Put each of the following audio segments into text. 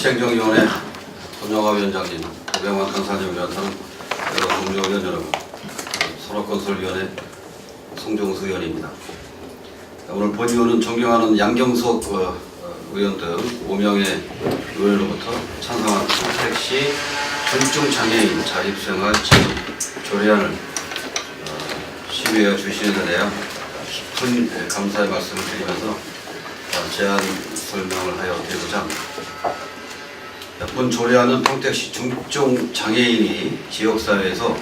자치행정위원회 손영하위원장님, 고병환 간사님을 비롯한 여러 동료위원 여러분, 산업건설위원회 송정수 의원입니다. 오늘 본의원은 존경하는 양경석 의원 등 5명의 의원으로부터 찬성한 택시 중증장애인 자립생활 조례안을 심의해 주시는 데 대한 깊은 감사의 말씀을 드리면서 제안 설명을 하여 드리고자 합니다. 본 조례안은 평택시 중증장애인이 지역사회에서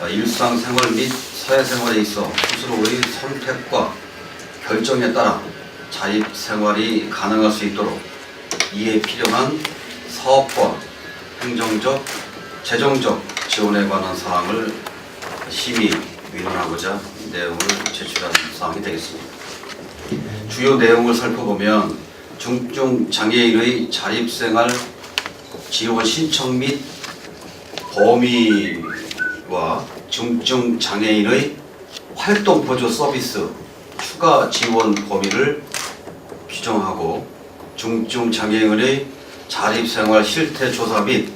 일상생활 및 사회생활에 있어 스스로의 선택과 결정에 따라 자립생활이 가능할 수 있도록 이에 필요한 사업과 행정적, 재정적 지원에 관한 사항을 심의 위원하고자 내용을 제출한 사항이 되겠습니다. 주요 내용을 살펴보면 중증장애인의 자립생활 지원 신청 및 범위와 중증장애인의 활동보조 서비스 추가 지원 범위를 규정하고 중증장애인의 자립생활 실태조사 및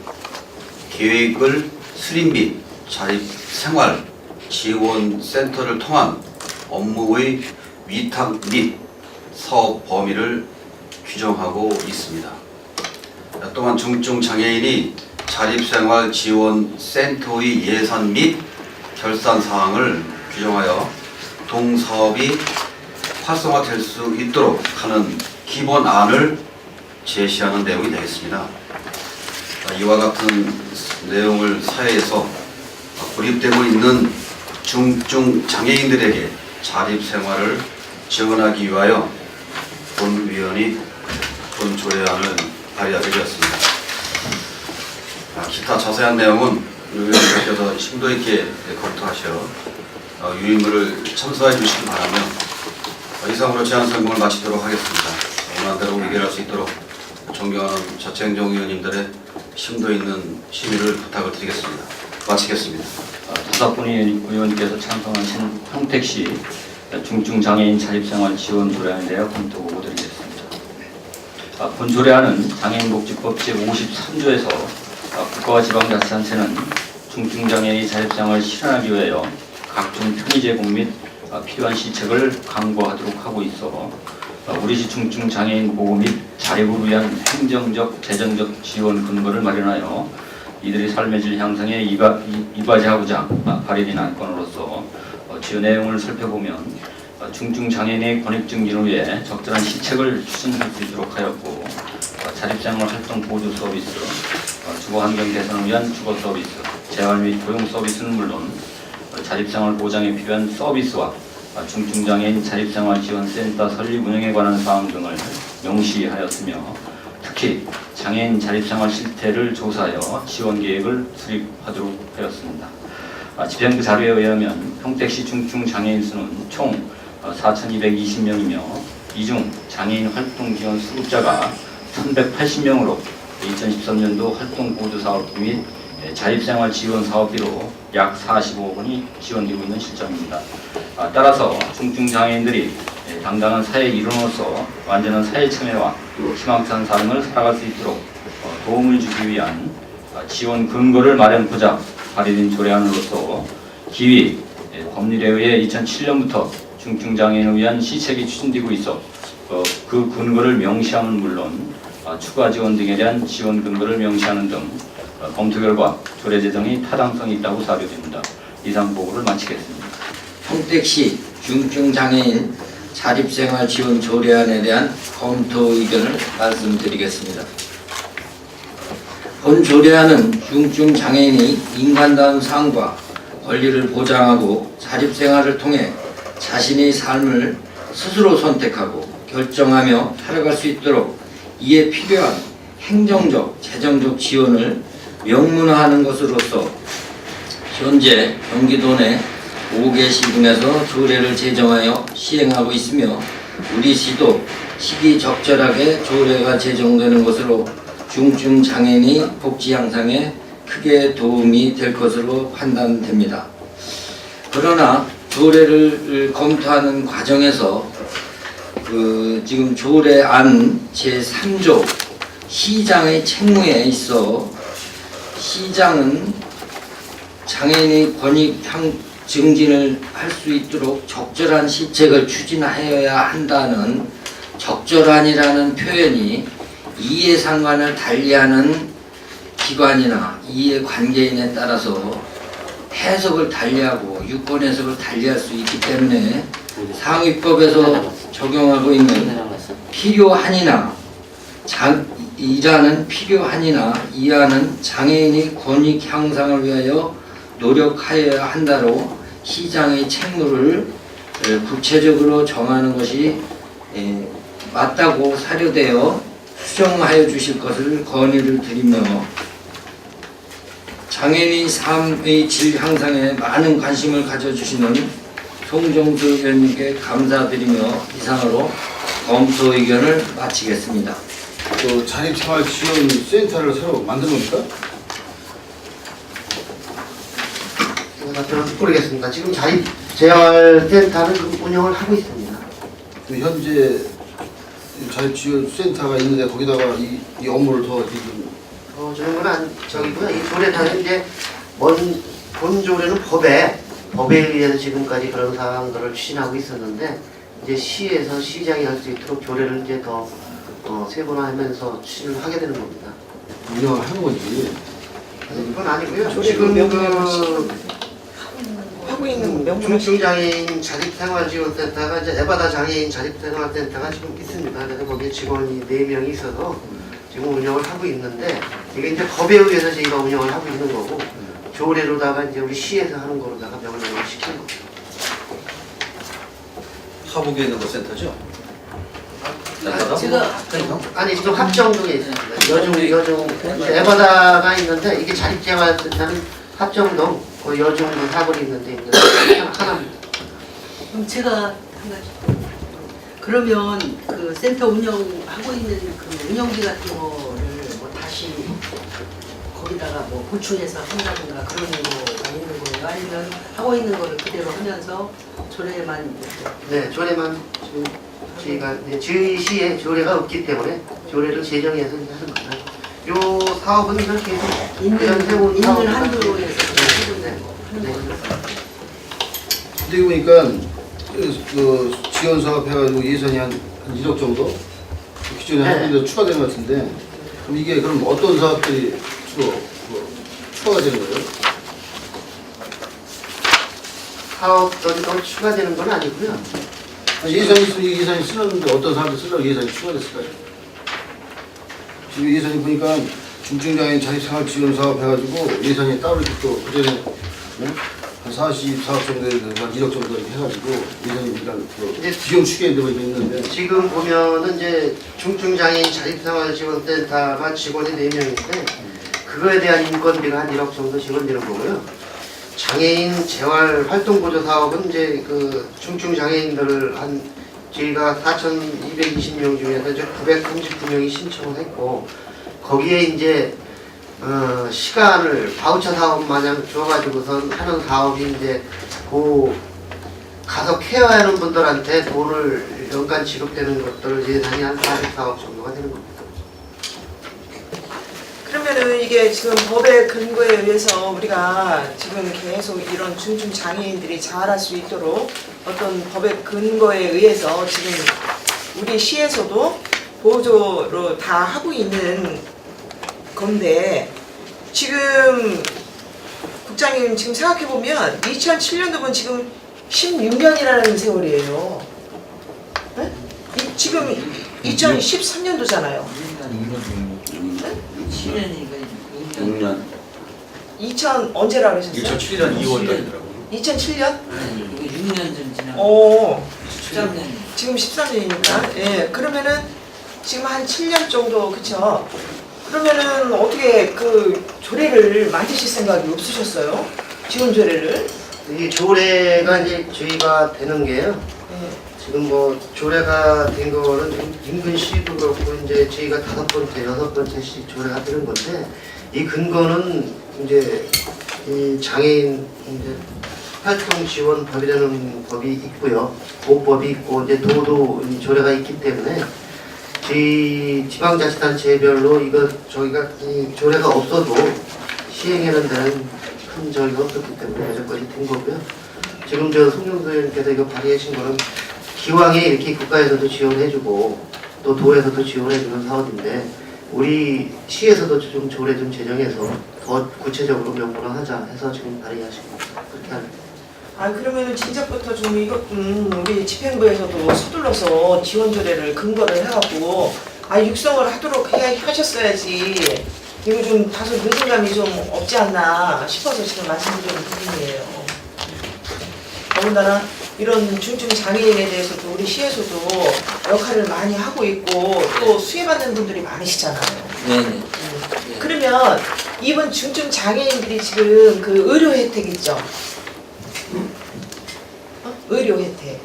계획을 수립 및 자립생활 지원센터를 통한 업무의 위탁 및 사업 범위를 규정하고 있습니다. 또한 중증장애인이 자립생활 지원센터의 예산 및 결산 사항을 규정하여 동사업이 활성화될 수 있도록 하는 기본안을 제시하는 내용이 되겠습니다. 이와 같은 내용을 사회에서 고립되고 있는 중증장애인들에게 자립생활을 지원하기 위하여 본위원이 본 조례안을 발의하게 되었습니다. 기타 자세한 내용은 의원님께서 심도 있게 검토하셔 유인물을 첨부해 주시기 바라며 이상으로 제안 설명을 마치도록 하겠습니다. 원하는 대로 의결할 수 있도록 존경하는 자치행정위원님들의 심도 있는 심의를 부탁을 드리겠습니다. 마치겠습니다. 5분의 의원님께서 찬성하신 평택시 중증장애인 자립생활 지원 조례안에 대하여 검토 보고 드리겠습니다. 본 조례안은 장애인복지법 제53조에서 국가와 지방자치단체는 중증장애인의 자립생활을 실현하기 위하여 각종 편의 제공 및 필요한 시책을 강구하도록 하고 있어 우리시 중증장애인 보호 및 자립을 위한 행정적, 재정적 지원 근거를 마련하여 이들의 삶의 질 향상에 이바지하고자 발의된 안건으로서 주요 내용을 살펴보면 중증장애인의 권익 증진을 위해 적절한 시책을 추진할 수 있도록 하였고 자립생활 활동 보조 서비스, 주거환경 개선을 위한 주거 서비스, 재활 및 고용 서비스는 물론 자립생활 보장에 필요한 서비스와 중증장애인 자립생활 지원센터 설립 운영에 관한 사항 등을 명시하였으며 특히 장애인 자립생활 실태를 조사하여 지원 계획을 수립하도록 하였습니다. 집행부 자료에 의하면 평택시 중증장애인 수는 총 4,220명이며 이 중 장애인 활동 지원 수급자가 1,180명으로 2013년도 활동 보조 사업비 및 자립생활 지원 사업비로 약 45억 원이 지원되고 있는 실정입니다. 따라서 중증장애인들이 당당한 사회 일원으로서 완전한 사회 참여와 희망찬 삶을 살아갈 수 있도록 도움을 주기 위한 지원 근거를 마련하고자 발의된 조례안으로서 기위 법률에 의해 2007년부터 중증장애인을 위한 시책이 추진되고 있어 그 근거를 명시하는 물론 추가 지원 등에 대한 지원 근거를 명시하는 등 검토 결과 조례 제정이 타당성이 있다고 사료됩니다. 이상 보고를 마치겠습니다. 평택시 중증장애인 자립생활 지원 조례안에 대한 검토 의견을 말씀드리겠습니다. 본 조례안은 중증장애인이 인간다운 삶과 권리를 보장하고 자립생활을 통해 자신의 삶을 스스로 선택하고 결정하며 살아갈 수 있도록 이에 필요한 행정적, 재정적 지원을 명문화하는 것으로서 현재 경기도 내 5개 시군에서 조례를 제정하여 시행하고 있으며 우리 시도 시기적절하게 조례가 제정되는 것으로 중증장애인의 복지 향상에 크게 도움이 될 것으로 판단됩니다. 그러나 조례를 검토하는 과정에서 지금 조례안 제3조 시장의 책무에 있어 시장은 장애인의 권익 증진을 할 수 있도록 적절한 시책을 추진하여야 한다는 적절한이라는 표현이 이해상관을 달리하는 기관이나 이해관계인에 따라서 해석을 달리하고 유권 해석을 달리할 수 있기 때문에 상위법에서 적용하고 있는 필요한이나 이라는 필요한이나 이하는 장애인의 권익 향상을 위하여 노력하여야 한다로 시장의 책무를 구체적으로 정하는 것이 맞다고 사료되어 수정하여 주실 것을 건의를 드리며 장애인의 삶의 질 향상에 많은 관심을 가져주시는 송정수 의원님께 감사드리며 이상으로 검토 의견을 마치겠습니다. 그 자립생활지원센터를 새로 만든 겁니까? 답변을 모르겠습니다. 지금 자립재활센터는 지금 운영을 하고 있습니다. 그 현재 자립지원센터가 있는데 거기다가 이 업무를 더 지금 저 정도는 저기고요. 이 조례단은 이제 본 조례는 법에 의해서 지금까지 그런 사항들을 추진하고 있었는데 이제 시에서 시장이 할 수 있도록 조례를 이제 더 세분화하면서 추진을 하게 되는 겁니다. 운영을 하는 거지. 그건 아니고요. 조례 지금 명령을 하고 있는 명령 중증장애인 자립생활지원센터가 이제 에바다 장애인 자립생활센터가 지금 있습니다. 그래서 거기에 직원이 4명이 있어서 지금 운영을 하고 있는데 이게 이제 법에 의해서 저희가 운영을 하고 있는 거고 조례로다가 이제 우리 시에서 하는 거로다가 명령을 시킨 겁니다. 하북에 있는 거 센터죠? 아니 지금 합정동에 있습니다. 여중 에바다가 있는데 이게 자립생활센터는 합정동 그 여중도 사거리 있는데 이제 하나입니다. 그럼 제가 한 가지 그러면 그 센터 운영하고 있는 그 운영비 같은 거를 뭐 다시 거기다가 뭐 보충해서 한다든가 그런 거가 있는 거예요? 아니면 하고 있는 거를 그대로 하면서 조례만 네, 조례만 지금 저희가 저희 시에 조례가 없기 때문에 조례를 제정해서 이제 하는 거예요. 요 사업은 이렇게 있는 한도로 해서 하고 있는 거 하는 네. 거예요? 근데 보니까 그 지원 사업 해가지고 예산이 한 1억 정도 기존에 네. 하는 데 추가되는 것 같은데 그럼 이게 그럼 어떤 사업들이 주로 추가가 되는 거예요? 사업들이 더 추가되는 건 아니고요. 예산이 쓰는데 어떤 사람들 쓰려고 예산이 추가됐을까요? 지금 예산이 보니까 중증장애인 자립생활지원 사업 해가지고 예산이 따로 이렇게 또 그전에 한 44억 정도에 한 1억 정도 이렇게 해가지고 예산이 일단 그 비용 추계에 들어 있는데 지금 보면은 이제 중증장애인 자립생활지원센터가 직원이 4명인데 그거에 대한 인건비가 한 1억 정도 지원되는 거고요. 장애인 재활활동보조 사업은 이제 그 중증장애인들을 한 저희가 4,220명 중에서 이제 939명이 신청을 했고 거기에 이제 시간을 바우처 사업 마냥 줘가지고선 하는 사업이 이제 그 가서 케어하는 분들한테 돈을 연간 지급되는 것들 예산이 한 44억 정도가 되는 겁니다. 그러면은 이게 지금 법의 근거에 의해서 우리가 지금 계속 이런 중증 장애인들이 자활할 수 있도록 어떤 법의 근거에 의해서 지금 우리 시에서도 보조로 다 하고 있는 건데 지금 국장님 지금 생각해 보면 2007년도면 지금 16년이라는 세월이에요. 네? 지금 2013년도잖아요. 6년 2000 언제라 그러셨어요? 2007년 2월 달이더라고요. 2007년? 6년 전 지난 오, 13년 지금 13년이니까. 예, 그러면은 지금 한 7년 정도, 그쵸? 그러면은 어떻게 그 조례를 만드실 생각이 없으셨어요? 지원 조례를? 이 조례가 이제 저희가 되는 게요. 예. 지금 뭐 조례가 된 거는 인근 시도 그렇고 이제 저희가 5번째, 6번째씩 조례가 되는 건데 이 근거는 이제 이 장애인 이제 활동 지원 법이라는 법이 있고요. 보호법이 있고 이제 도도 이 조례가 있기 때문에 이 지방자치단체별로 이거 저희가 이 조례가 없어도 시행하는 데는 큰 저희가 없었기 때문에 여기까지 된 거고요. 지금 저 송영도 의원께서 이거 발의하신 거는 기왕에 이렇게 국가에서도 지원해주고 또 도에서도 지원해주는 사업인데 우리 시에서도 좀 조례 좀 제정해서 더 구체적으로 명문화하자 해서 지금 발의하신 겁니다. 그렇게 합니다. 아 그러면은 진작부터 좀 이것 우리 집행부에서도 서둘러서 지원 조례를 근거를 해갖고 육성을 하도록 하셨어야지. 이거 좀 다소 늦은 감이 좀 없지 않나 싶어서 지금 말씀드리는 부분이에요. 더군다나 이런 중증 장애인에 대해서도 우리 시에서도 역할을 많이 하고 있고 또 수혜받는 분들이 많으시잖아요. 네네. 그러면 이번 중증 장애인들이 지금 그 의료 혜택 있죠? 의료 혜택.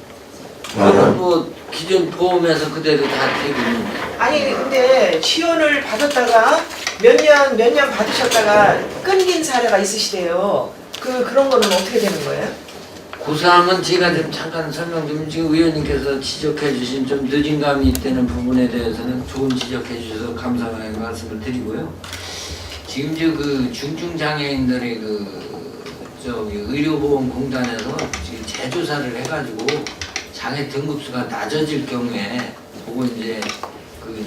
그건 뭐 기존 보험에서 그대로 다 되고 있는데. 아니 근데 지원을 받았다가 몇 년 받으셨다가 끊긴 사례가 있으시대요. 그런 거는 어떻게 되는 거예요? 그 사항은 제가 좀 잠깐 설명 좀 지금 의원님께서 지적해 주신 좀 늦은 감이 있다는 부분에 대해서는 좋은 지적해 주셔서 감사하게 말씀을 드리고요. 지금 이제 그 중증 장애인들의 의료보험공단에서 지금 재조사를 해가지고 장애 등급수가 낮아질 경우에 그거 이제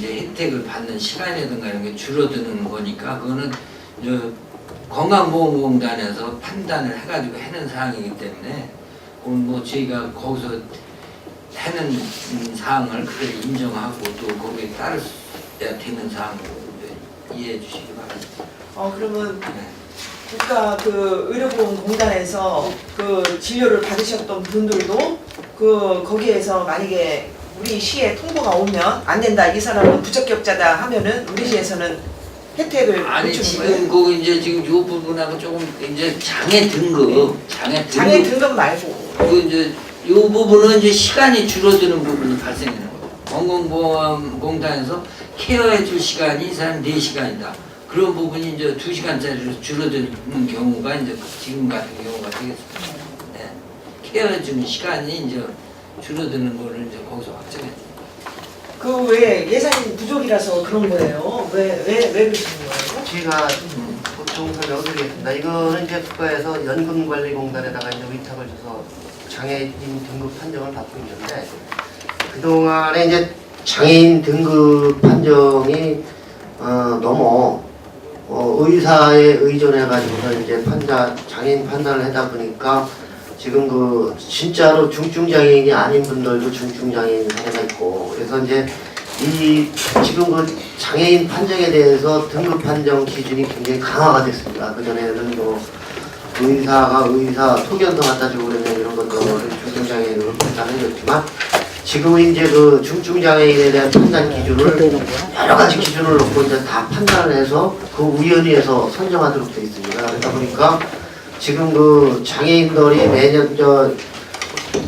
혜택을 받는 시간이라든가 이런 게 줄어드는 거니까 그거는 이제 건강보험공단에서 판단을 해가지고 해는 사항이기 때문에 그건 뭐 저희가 거기서 해는 사항을 그대로 인정하고 또 거기에 따라야 되는 사항으로 이해해 주시기 바랍니다. 그러면 네. 국가 그 의료보험공단에서 그 진료를 받으셨던 분들도 거기에서 만약에 우리 시에 통보가 오면 안 된다, 이 사람은 부적격자다 하면은 우리 시에서는 혜택을 아니 못 주는 지금 거예요? 그 이제 지금 요 부분하고 조금 이제 장애 등급 장애 등급 말고 그 이제 요 부분은 이제 시간이 줄어드는 부분이 발생하는 거예요. 건강보험공단에서 케어해줄 시간이 한 4시간이다. 그런 부분이 이제 2시간짜리로 줄어드는 경우가 이제 지금 같은 경우가 되겠습니다. 네. 케어해주는 시간이 이제 줄어드는 거를 이제 거기서 확정해. 그 왜 예산이 부족이라서 그런 거예요? 왜 그러시는 거예요? 제가 보통 설명을 드리겠습니다. 이거는 이제 국가에서 연금관리공단에다가 이제 위탁을 줘서 장애인 등급 판정을 받고 있는데 그동안에 이제 장애인 등급 판정이 너무 의사에 의존해가지고서 이제 장애인 판단을 하다 보니까 지금 그 진짜로 중증 장애인이 아닌 분들도 중증 장애인 사례가 있고 그래서 이제 지금 그 장애인 판정에 대해서 등급 판정 기준이 굉장히 강화가 됐습니다. 그 전에는 뭐 의사 소견서 갖다 주고 그러면 이런 것들을 중증 장애인으로 판단해줬지만 지금은 이제 그 중증 장애인에 대한 판단 기준을 여러 가지 기준을 놓고 이제 다 판단을 해서 그 위원회에서 선정하도록 되어 있습니다. 그러다 보니까 지금 그 장애인들이 매년 2,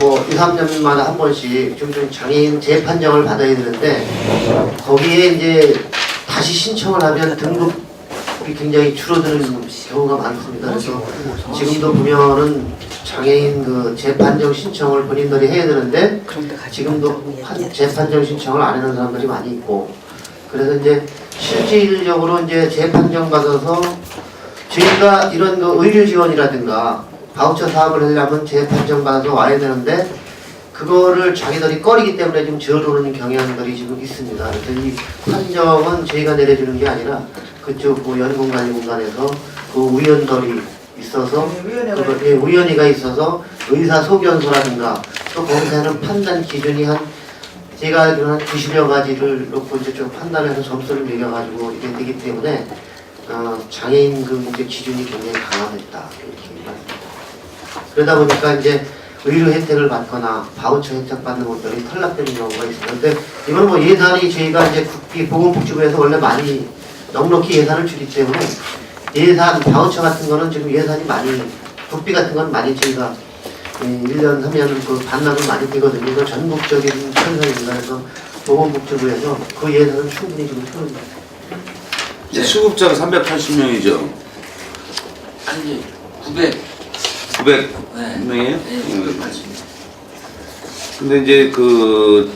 3년마다 한 번씩 중증 장애인 재판정을 받아야 되는데 거기에 이제 다시 신청을 하면 등급이 굉장히 줄어드는 경우가 많습니다. 그래서 지금도 보면은 장애인 그 재판정 신청을 본인들이 해야 되는데 지금도 재판정 신청을 안 하는 사람들이 많이 있고 그래서 이제 실질적으로 이제 재판정 받아서 저희가 이런 그 의료 지원이라든가 바우처 사업을 하려면 재판정 받아서 와야 되는데 그거를 자기들이 꺼리기 때문에 좀 저러는 경향들이 지금 있습니다. 그래서 이 판정은 저희가 내려주는 게 아니라 그쪽 그 연금관리공단에서 그 위원들이 있어서 위원회가 있어서 의사 소견서라든가 또 거기서 하는 판단 기준이 제가 알기로는 한 90여 가지를 놓고 이제 좀 판단해서 점수를 매겨가지고 이게 되기 때문에 장애인 그 문제 기준이 굉장히 강화됐다 이렇게 말합니다. 그러다 보니까 이제 의료 혜택을 받거나 바우처 혜택 받는 것들이 탈락되는 경우가 있었는데 이건 뭐 예산이 저희가 이제 보건복지부에서 원래 많이 넉넉히 예산을 주기 때문에 바우처 같은 거는 지금 예산이 많이 국비 같은 건 많이 저희가 1년 하면 그 반납은 많이 되거든요. 이거 전국적인 현상입니다. 그래서 보건복지부에서 그 예산은 충분히 지금 풀어줍니다. 이제 수급자가 380명이죠. 아니 900. 900명이에요? 네, 980명. 근데 이제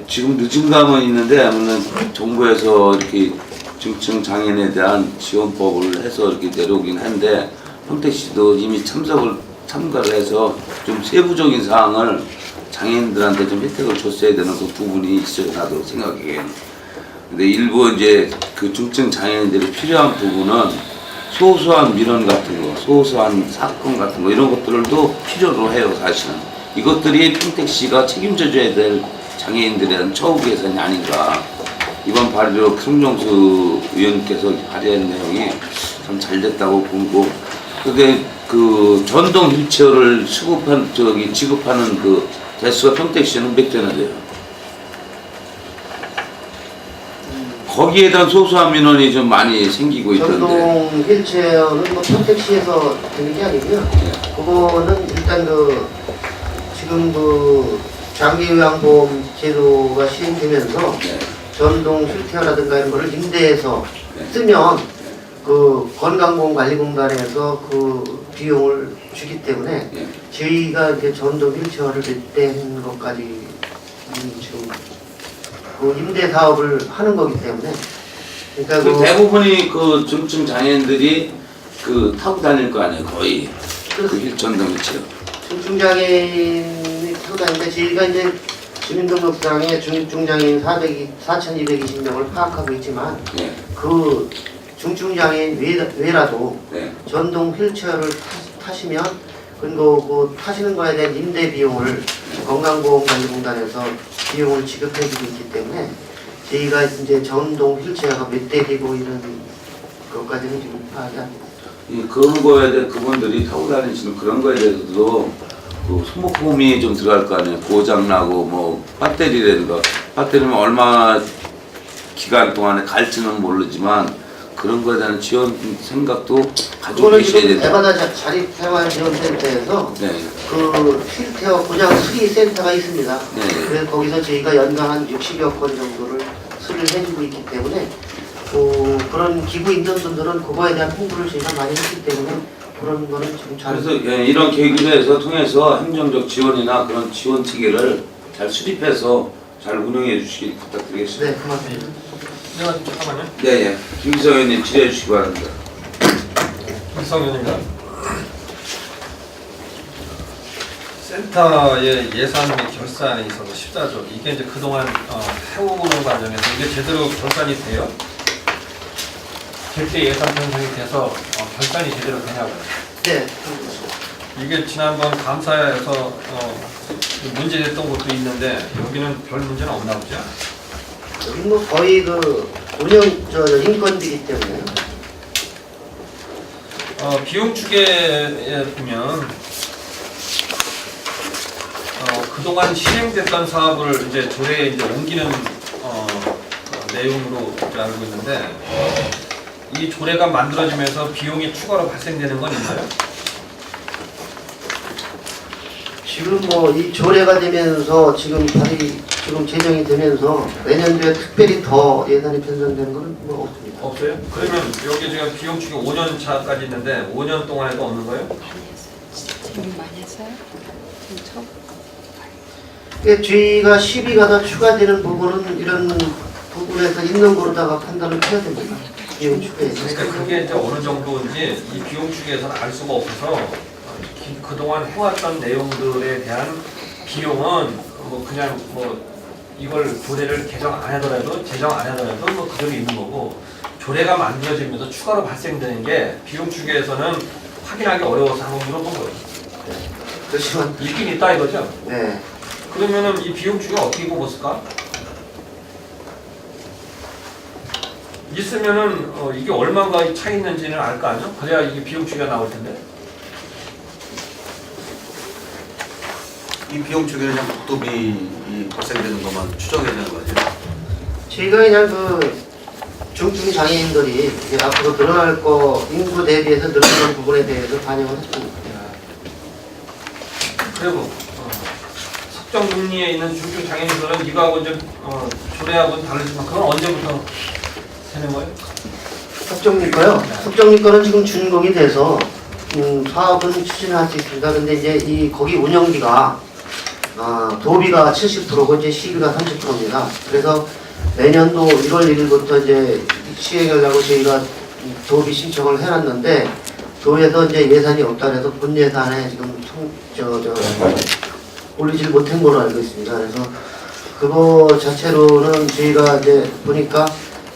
지금 늦은 감은 있는데 아무튼 정부에서 이렇게 중증 장애인에 대한 지원법을 해서 이렇게 내려오긴 한데 평택시도 이미 참가를 해서 좀 세부적인 사항을 장애인들한테 좀 혜택을 줬어야 되는 그 부분이 있어요, 나도 생각하기에는. 근데 일부 이제 그 중증 장애인들이 필요한 부분은 소소한 민원 같은 거, 소소한 사건 같은 거 이런 것들도 필요로 해요, 사실은. 이것들이 평택시가 책임져줘야 될 장애인들에 대한 처우 개선이 아닌가. 이번 발의로 송정수 의원께서 발의한 내용이 참 잘 됐다고 보고, 그게 그 전동 휠체어를 지급하는 그 대수가 평택시는 몇 대나 돼요? 거기에 대한 소소한 민원이 좀 많이 생기고 있던데. 전동 휠체어는 뭐 평택시에서 되는 게 아니고요. 그거는 일단 지금 장기요양보험 제도가 시행되면서 네. 전동 휠체어라든가 이런 거를 임대해서 네. 쓰면 그 건강보험관리공단에서 그 비용을 주기 때문에 네. 저희가 이제 전동 휠체어를 낸 것까지 지금 그 임대 사업을 하는 거기 때문에 그러니까 그 대부분이 그 중증 장애인들이 타고 다닐 거 아니에요, 거의. 그 전동 휠체어. 중증장애인이 타고 다니는데 저희가 이제 주민등록상에 중증장애인 4,220명을 파악하고 있지만 네. 그 중증장애인 외라도 네. 전동 휠체어를 타시면 그리고 그 타시는 거에 대한 임대 비용을 건강보험관리공단에서 비용을 지급해주고 있기 때문에 저희가 이제 전동 휠체어가 몇 대이고 이런 것까지는 지금 파악이 안 됩니다. 그런 거에 대해 그분들이 타고 다니시는 그런 거에 대해서도 그 소모품이 좀 들어갈 거 아니에요. 고장나고 뭐 배터리라든가 배터리면 얼마 기간 동안에 갈지는 모르지만 그런 거에 대한 지원 생각도 가지고 그거는 계셔야 지금 된다. 대바다 자립생활지원센터에서 네. 그 휠체어 고장 수리 센터가 있습니다. 네. 그래서 거기서 저희가 연간 한 60여 건 정도를 수리를 해주고 있기 때문에 그런 기부 있는 분들은 그거에 대한 홍보를 저희가 많이 했기 때문에 그런 거는 지금 잘. 그래서 이런 계기를 통해서 행정적 지원이나 그런 지원 체계를 잘 수립해서 잘 운영해 주시기 부탁드리겠습니다. 네, 고맙습니다. 잠깐만요. 네, 예. 김기성 의원님 질의해 주시기 바랍니다. 김성현입니다. 센터의 예산 및 결산에 있어서 14조 이게 이제 그동안 해오는 과정에서 이게 제대로 결산이 돼요? 제때 예산 편성이 돼서 결산이 제대로 되냐고요? 네. 이게 지난번 감사에서 문제됐던 것도 있는데 여기는 별 문제는 없나 보죠? 여기 뭐 거의 그 운영 인건비이기 때문에. 비용 추계에 보면 그동안 시행됐던 사업을 이제 조례에 이제 옮기는 내용으로 알고 있는데 이 조례가 만들어지면서 비용이 추가로 발생되는 건 있나요? 지금 뭐 이 조례가 되면서 지금 제정이 되면서 내년도에 특별히 더 예산이 편성되는 건 뭐 없습니다. 없어요? 그러면 여기 지금 비용 추계 5년 차까지 있는데 5년 동안에도 없는 거예요? 많이 했어요? 처음? 저희가 시비가 더 추가되는 부분은 이런 부분에서 있는 거로다가 판단을 해야 됩니다. 비용 추계에서. 그러니까 그게 이제 어느 정도인지 이 비용 추계에서는 알 수가 없어서 그동안 해왔던 내용들에 대한 비용은 뭐 그냥 뭐 이걸 조례를 개정 안 하더라도 제정 안 하더라도 뭐 그대로 있는 거고 조례가 만들어지면서 추가로 발생되는 게 비용 추계에서는 확인하기 어려워서 한번 물어본 거예요. 그렇지만 있긴 있다 이거죠? 네. 그러면은 이 비용 추계가 어떻게 뽑았을까? 있으면은 이게 얼마가 차 있는지는 알 거 아니야? 그래야 이게 비용 추계가 나올 텐데. 이 비용 추계는 그냥 국도비 발생되는 것만 추정해야 되는 거 아니에요? 저희가 그냥 그 중증 장애인들이 이제 앞으로 늘어날 거 인구 대비해서 늘어나는 부분에 대해서 반영을 했습니다. 그리고 석정금리에 있는 중증 장애인들은 이거하고 이제 조례하고는 다르지만 그건 언제부터 되는 거예요? 석정리 거요. 석정리 거는 지금 준공이 돼서 사업은 추진할 수 있습니다. 근데 이제 거기 운영비가 도비가 70%고 이제 시비가 30%입니다. 그래서 내년도 1월 1일부터 이제 시행하려고 저희가 도비 신청을 해놨는데 도에서 이제 예산이 없다 해서 본 예산에 지금 올리질 못한 걸로 알고 있습니다. 그래서 그거 자체로는 저희가 이제 보니까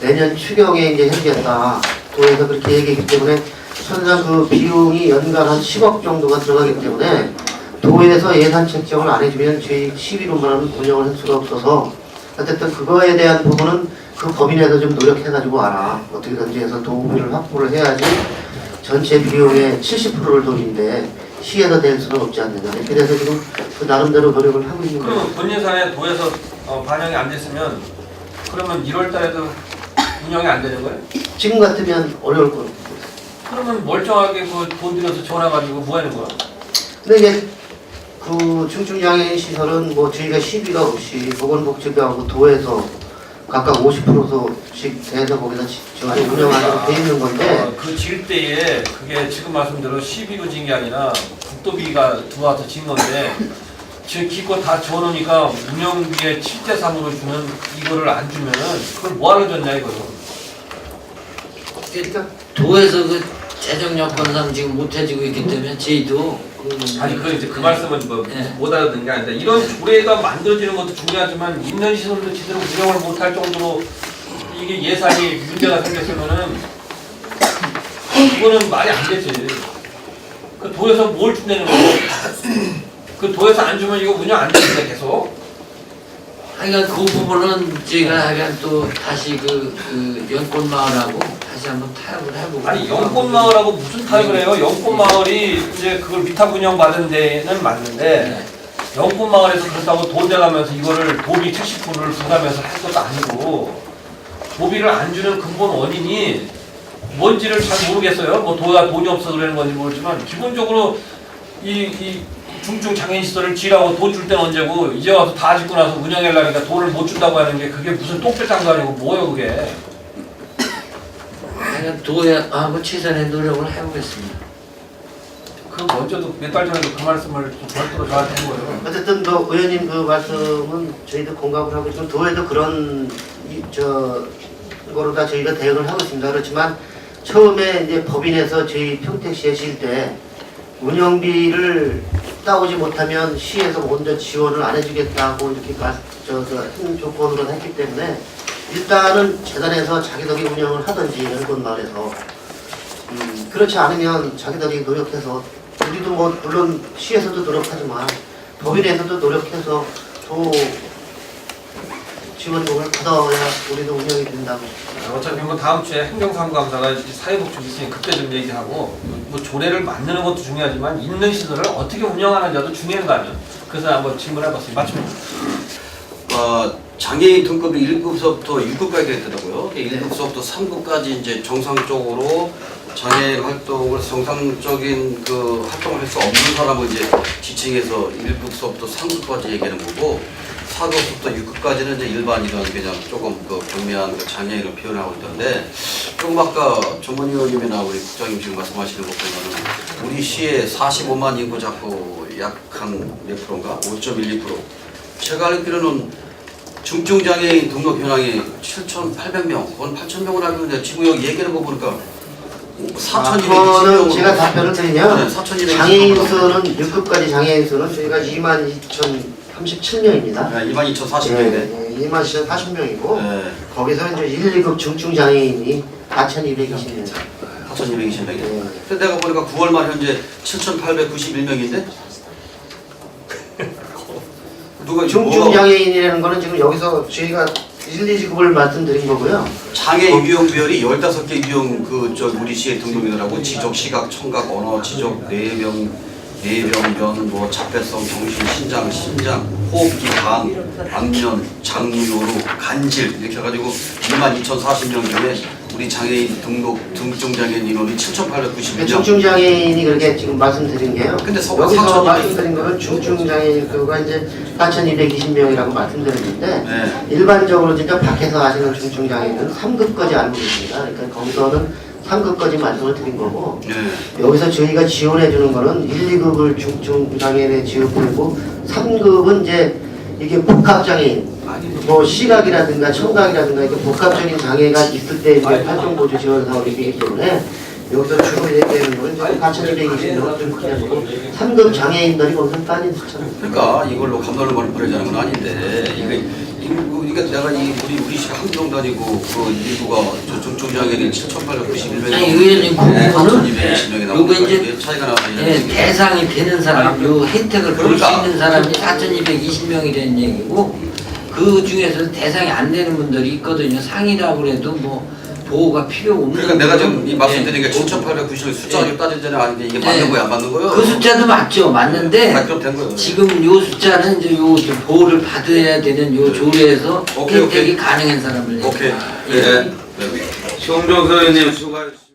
내년 추경에 이제 해주겠다. 도에서 그렇게 얘기했기 때문에 천상 그 비용이 연간 한 10억 정도가 들어가기 때문에 도에서 예산 책정을 안 해주면 저희 시비로만 운영을 할 수가 없어서 어쨌든 그거에 대한 부분은 그 법인에서 좀 노력해가지고 와라. 어떻게든지 해서 도움을 확보를 해야지 전체 비용의 70%를 돈인데 시에서 낼 수는 없지 않느냐. 그래서 지금 그 나름대로 노력을 하고 있는 거예요. 그럼 본 예산에 도에서 반영이 안 됐으면 그러면 1월 달에도 운영이 안 되는 거예요? 지금 같으면 어려울 거예요. 그러면 멀쩡하게 그 돈 들여서 전화가지고 뭐 하는 거야? 근데 이제 그 중증장애인 시설은 뭐 저희가 시비가 없이 보건복지부하고 도에서 각각 50%씩 해서 거기다 운영하는 돼 있는 건데 그 질 때에 그게 지금 말씀대로 시비로 진 게 아니라 국도비가 들어와서 진 건데 지금 기껏 다 줘놓으니까 운영비에 7대3으로 주는 이거를 안 주면은 그걸 뭐하러 줬냐 이거죠. 그러니까 도에서 그 재정 여건상 지금 못 해주고 있기 때문에 저희도 아니 그 이제 그 말씀은 뭐 네. 못 알아듣는 게 아니라 이런 조례가 만들어지는 것도 중요하지만 있는 시설도 제대로 운영을 못할 정도로 이게 예산이 문제가 생겼으면은 그거는 말이 안 되지. 그 도에서 뭘 준다는 거예요? 그 도에서 안 주면 이거 운영 안 되는데 계속. 하여간 그 부분은 저희가 하여간 또 다시 그 연꽃마을하고 다시 한번 타협을 해보고. 아니 영꽃마을하고 무슨 타협을 해요? 영꽃마을이 이제 그걸 위탁 운영 받은 데는 맞는데 영꽃마을에서 그렇다고 돈 내가면서 이거를 도비 70%를 부담해서 할 것도 아니고 도비를 안 주는 근본 원인이 뭔지를 잘 모르겠어요. 뭐 도가 돈이 없어서 그러는 건지 모르지만 기본적으로 이 중증 장애인 시설을 지라고 돈 줄 때는 언제고 이제 와서 다 짓고 나서 운영하려니까 돈을 못 준다고 하는 게 그게 무슨 똥배짱도 아니고 뭐예요 그게. 하여간 도하고 최선의 노력을 해보겠습니다. 그 먼저도 몇 달 전에도 그 말씀을 좀 별도로 저한테 한 거예요. 어쨌든 뭐 의원님 그 말씀은 저희도 공감을 하고 지금 도에도 그런 거로 다 저희가 대응을 하고 있습니다. 그렇지만 처음에 이제 법인에서 저희 평택시에 질 때 운영비를 따오지 못하면 시에서 먼저 지원을 안 해주겠다고 이렇게 한 조건으로 했기 때문에 일단은 재단에서 자기들이 운영을 하든지 연꽃마을에서 그렇지 않으면 자기들이 노력해서 우리도 뭐 물론 시에서도 노력하지만 법인에서도 노력해서 또 지원금을 받아야 우리도 운영이 된다고. 어차피 뭐 다음 주에 행정사무감사가 사회복지 있으니 그때 좀 얘기하고 뭐 조례를 만드는 것도 중요하지만 있는 시설을 어떻게 운영하는지도 중요한 거 아니에요. 그래서 한번 질문해봤습니다. 맞습니다. 장애인 등급이 1급서부터 6급까지 됐더라고요. 1급서부터 3급까지 이제 정상적으로 장애인 활동을 정상적인 그 활동을 할 수 없는 사람을 이제 지칭해서 1급서부터 3급까지 얘기하는 거고 4급부터 6급까지는 이제 일반이라는 그냥 조금 그 경미한 그 장애인을 표현하고 있던데 조금 아까 전문 의원님이나 우리 국장님 지금 말씀하시는 것 보면은 우리 시에 45만 인구 잡고 약 한 몇 프로인가? 5.12%. 제가 알기로는 중증장애인 등록 현황이 7,800명, 그건 8,000명을 알고 있는데 지금 여기 얘기하는 거 보니까 4,220명. 제가 답변을 드리면 네, 4,220명. 장애인 수는 6급까지 장애인 수는 저희가 22,037명입니다. 네, 22,040명인데. 22,040명이고 네, 거기서 이제 1, 2급 중증 장애인이 4,220명. 4,220명이네. 근데 내가 보니까 9월 말 현재 7,891명인데? 누가 중증 장애인이라는 거는 지금 여기서 저희가 1, 2급을 말씀드린 거고요. 장애 유형 비율이 15개 유형 우리 시에 등록이더라고. 지적, 시각, 청각, 언어, 지적, 뇌병변, 뭐 자폐성, 정신, 신장, 심장, 호흡기, 간, 안면, 장유효루, 간질 이렇게 해가지고 22,040명 중에 우리 장애인 등록 장애인 인원이 7,891명. 중증 장애인이 그렇게 지금 말씀드린 게요. 근데 여기서 말씀드린 거는 중증 장애인 그거가 이제 4,220명이라고 말씀드렸는데 네. 일반적으로 진짜 밖에서 하시는 중증 장애인은 3급까지 알고 계십니다. 그러니까 거기서는 3급까지 말씀을 드린 거고 네. 여기서 저희가 지원해 주는 거는 1, 2급을 중증장애인에 지원하고 3급은 이제 이게 복합장애인 뭐 시각이라든가 청각이라든가 이렇게 복합적인 장애가 있을 때 이제 활동보조 지원 사업이기 때문에 여기서 주로 얘기하는 거는 4,220명 좀 크게 하고 3급 장애인들이 거기서 빠진 수잖아요. 그러니까 이걸로 감독을 벌이자는 건 아닌데 이게 내가 우리 시 한경 다니고 그 인구가 저 중증장애인 7,891명 아니 의원님 그 부분은 220명이 요거 나오고 이제 차이가 나와요. 대상이 되는 사람, 요 혜택을 볼 수 그러니까. 있는 사람이 4,220명이라는 얘기고 그 중에서 대상이 안 되는 분들이 있거든요. 상이라고 해도 뭐 보호가 필요 없는. 그러니까 내가 지금 이 분들. 말씀드린 게 7,890명 숫자가 따질 때는 아닌데 이게 맞는 거야 안 맞는 거예요? 그 숫자도 맞죠. 맞는데 그럼 된 거예요. 지금 요 숫자는 이제 요 보호를 받아야 되는 요 조례에서 오케이, 혜택이 오케이. 가능한 사람을 오케이. 얘기해요. 네. 송정서 의원님 수고하셨습니다.